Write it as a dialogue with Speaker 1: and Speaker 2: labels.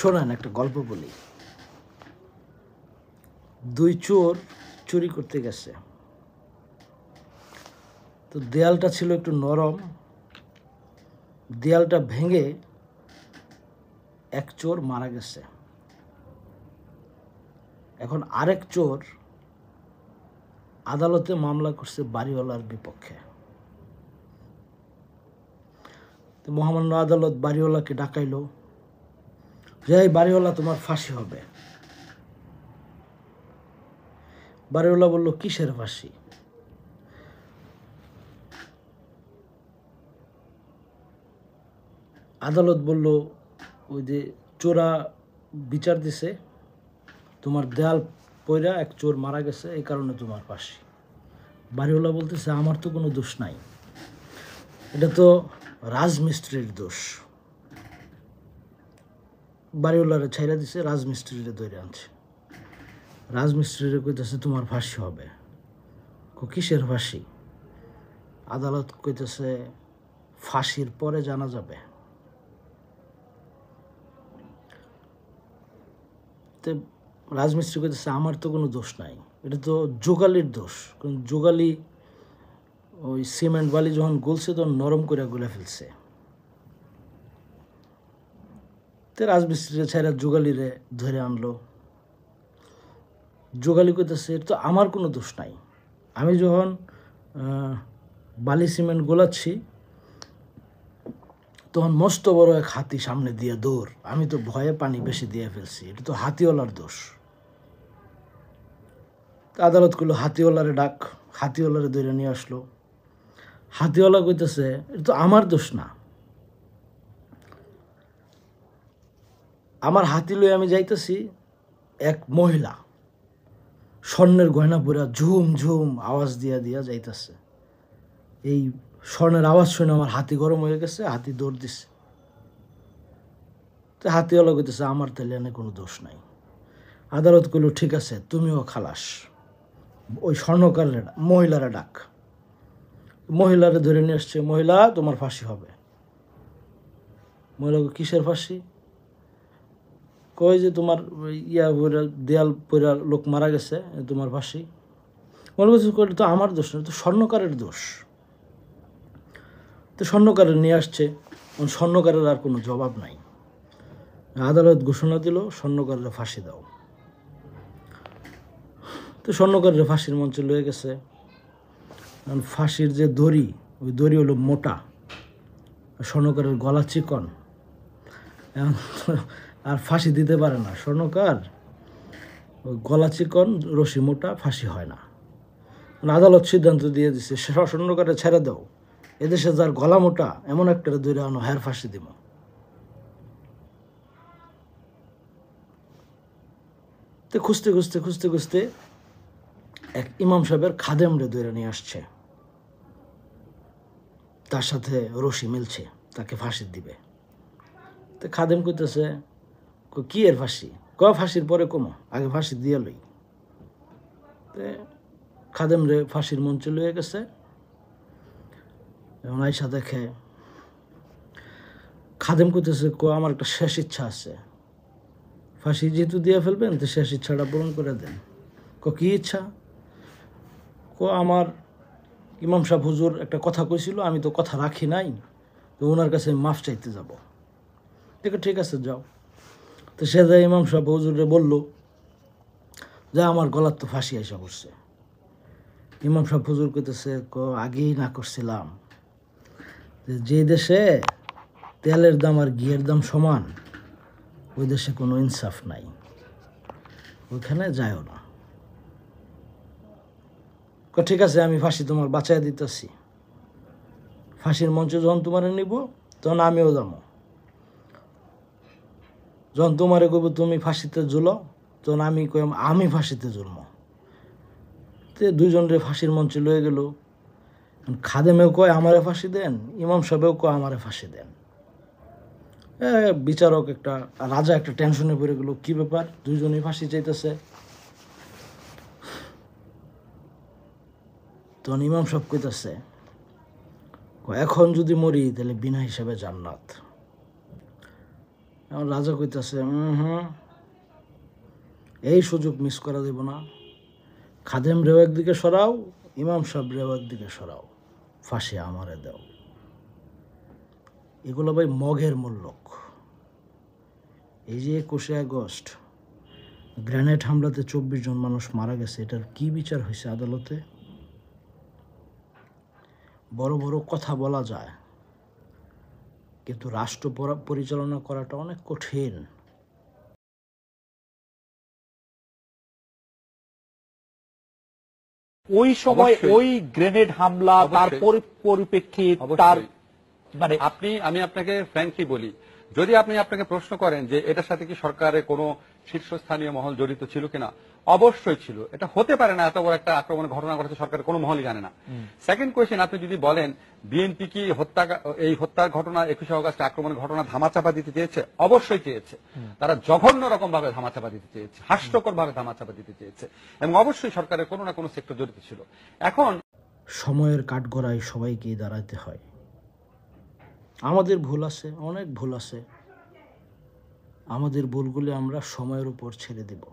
Speaker 1: শোনেন একটা গল্প বলি। দুই চোর চুরি করতে গেছে, তো দেয়ালটা ছিল একটু নরম, দেয়ালটা ভেঙে এক চোর মারা গেছে। এখন আরেক চোর আদালতে মামলা করছে বাড়িওয়ালার বিপক্ষে। তো মহামান্য আদালত বাড়িওয়ালাকে ডাকাইলো যে এই বাড়িওয়ালা তোমার ফাঁসি হবে। বাড়িওয়ালা বলল কিসের ফাঁসি? আদালত বলল ওই যে চোরা বিচার দিছে, তোমার দেয়াল পইরা এক চোর মারা গেছে, এই কারণে তোমার ফাঁসি। বাড়িওয়ালা বলতেছে আমার তো কোনো দোষ নাই, এটা তো রাজমিস্ত্রির দোষ। বাড়িওয়ালারে ছাইরা দিছে, রাজমিস্ত্রিরে ধরে আনছে। রাজমিস্ত্রিরে কইতেছে তোমার ফাঁসি হবে। কিসের ফাঁসি? আদালত কইতেছে ফাঁসির পরে জানা যাবে। তো রাজমিস্ত্রি কইতেছে আমার তো কোনো দোষ নাই, এটা তো যোগালির দোষ। কারণ যোগালি ওই সিমেন্ট বালি যখন গলছে তখন নরম করে গলে ফেলছে। তো রাজমিস্ত্রিরে ছাইরা যোগালিরে ধরে আনলো। যোগালি কইতেছে এটা তো আমার কোনো দোষ নাই, আমি যখন বালি সিমেন্ট গোলাচ্ছি তখন মস্ত বড় এক হাতি সামনে দিয়ে দৌড়, আমি তো ভয়ে পানি বেশি দিয়ে ফেলছি, এটা তো হাতিওয়ালার দোষ। আদালত করলো হাতিওয়ালারে ডাক, হাতিওয়ালারে ধরে নিয়ে আসলো। হাতিওয়ালা কইতেছে এটা তো আমার দোষ না, আমার হাতি লই আমি যাইতেছি, এক মহিলা স্বর্ণের গয়না পরে ঝুম ঝুম আওয়াজ দিয়া দিয়া যাইতেছে, এই স্বর্ণের আওয়াজ শুনে আমার হাতি গরম হয়ে গেছে, হাতি দৌড় দিছে। তো হাতিওয়ালা কইতেছে আমার তাহলে এনে কোনো দোষ নাই। আদালত করলো ঠিক আছে তুমিও খালাস, ওই স্বর্ণকারের মহিলারা ডাক। মহিলারে ধরে নিয়ে আসছে, মহিলা তোমার ফাঁসি হবে। মহিলা কিসের ফাঁসি? কয় যে তোমার ইয়া পইরা দেয়াল পইরা লোক মারা গেছে, তোমার ফাঁসি। মনে করছে তো আমার দোষ না, তো স্বর্ণকারের দোষ। তো স্বর্ণকারের নিয়ে আসছে, স্বর্ণকারের আর কোনো জবাব নাই। আদালত ঘোষণা দিল স্বর্ণকারের ফাঁসি দাও। তো স্বর্ণকারের ফাঁসির মঞ্চে লয়ে গেছে। ফাঁসির যে দড়ি, ওই দড়ি হলো মোটা, স্বর্ণকারের গলা চিকন, আর ফাঁসি দিতে পারে না স্বর্ণকার, ওই গলা চিকন রশি মোটা, ফাঁসি হয় না। আদালত সিদ্ধান্ত দিয়ে দিচ্ছে স্বর্ণকারে ছেড়ে দাও, এদেশে যার গলা মোটা এমন একটা দূরে আনো, হ্যার ফাঁসি দিব। তো খুঁজতে খুঁজতে খুঁজতে খুঁজতে এক ইমাম সাহেবের খাদেমরে ধরে নিয়ে আসছে, তার সাথে রশি মিলছে, তাকে ফাঁসি দিবে। তো খাদেম কইতেছে কি এর ফাঁসি? ফাঁসির পরে কমো, আগে ফাঁসি দিয়ে লই। তো খাদেম রে ফাঁসির মঞ্চে লয়ে গেছে। এবং আইসা দেখে খাদেম কইতেছে আমার একটা শেষ ইচ্ছা আছে, ফাঁসি যেহেতু দিয়ে ফেলবেন তো শেষ ইচ্ছাটা পূরণ করে দেন। কি ইচ্ছা? আমার ইমাম সাহেব হুজুর একটা কথা কইছিল, আমি তো কথা রাখি নাই, তো ওনার কাছে মাফ চাইতে যাব। ঠিক আছে যাও। তো সে যায় ইমাম সাহেব হুজুরে বলল যে আমার গলার তো ফাঁসি আইসা করছে। ইমাম সাহেব হুজুর কইতেছে আগেই না করছিলাম যে দেশে তেলের দাম আর ঘিয়ের দাম সমান, ওই দেশে কোনো ইনসাফ নাই, ওইখানে যায়ও না। ঠিক আছে আমি ফাঁসি তোমার বাঁচাই দিতেছি, ফাঁসির মঞ্চে যখন তোমার নিব তখন আমিও যাবো, যখন তোমারে কইব তুমি ফাঁসিতে ঝুলো তখন আমি ফাঁসিতে ঝুলবো। তো দুইজনরে ফাঁসির মঞ্চে লয়ে গেল। খাদেমেও কয় আমারে ফাঁসি দেন, ইমাম সাহেবেও কয় আমারে ফাঁসি দেন। বিচারক একটা রাজা একটা টেনশনে পড়ে গেল, কি ব্যাপার দুইজনই ফাঁসি চাইতেছে। তখন ইমাম সাহেব কইতেছে এখন যদি মরি তাহলে বিনা হিসাবে জান্নাত, এখন রাজা কইতাছে এই সুযোগ মিস করা দেব না, খাদেম রেও একদিকে সরাও, ইমাম সাহেব রেও একদিকে সরাও, ফাঁসি আমারে দাও। এগুলো ভাই মগের মূল্যক। এই যে 21শে আগস্ট গ্রেনেড হামলাতে 24 জন মানুষ মারা গেছে, এটার কি বিচার হয়েছে আদালতে? বড় বড় কথা বলা যায়, কিন্তু রাষ্ট্র পরিচালনা করাটা অনেক কঠিন।
Speaker 2: ওই সময় ওই গ্রেনেড হামলা, তার পরিপ্রেক্ষিত, তার মানে
Speaker 3: আমি আপনাকে ফ্র্যাঙ্কলি বলি, যদি আপনাকে প্রশ্ন করেন যে এটার সাথে কি সরকারের কোনো শীর্ষস্থানীয় মহল জড়িত ছিল কিনা, অবশ্যই ছিল। এটা হতে পারে না এত বড় একটা আক্রমণের ঘটনা ঘটেছে সরকারের কোনো মহলই জানে না। সেকেন্ড কোয়েশ্চেন, আপনি যদি বলেন বিএনপি কি এই হত্যার ঘটনা 21শে আগস্ট আক্রমণের ঘটনা ধামাচাপা দিতে চেয়েছে, অবশ্যই চেয়েছে। তারা জঘন্য রকম ভাবে ধামাচাপা দিতে চেয়েছে, হাস্যকর ভাবে ধামাচাপা দিতে চেয়েছে, এবং অবশ্যই সরকারের কোনো না কোনো সেক্টর জড়িত ছিল। এখন
Speaker 1: সময়ের কাঠগড়ায় সবাইকেই দাঁড়াতে হয়। আমাদের ভুল আছে, অনেক ভুল আছে, আমাদের ভুলগুলি আমরা সময়ের উপর ছেড়ে দেব।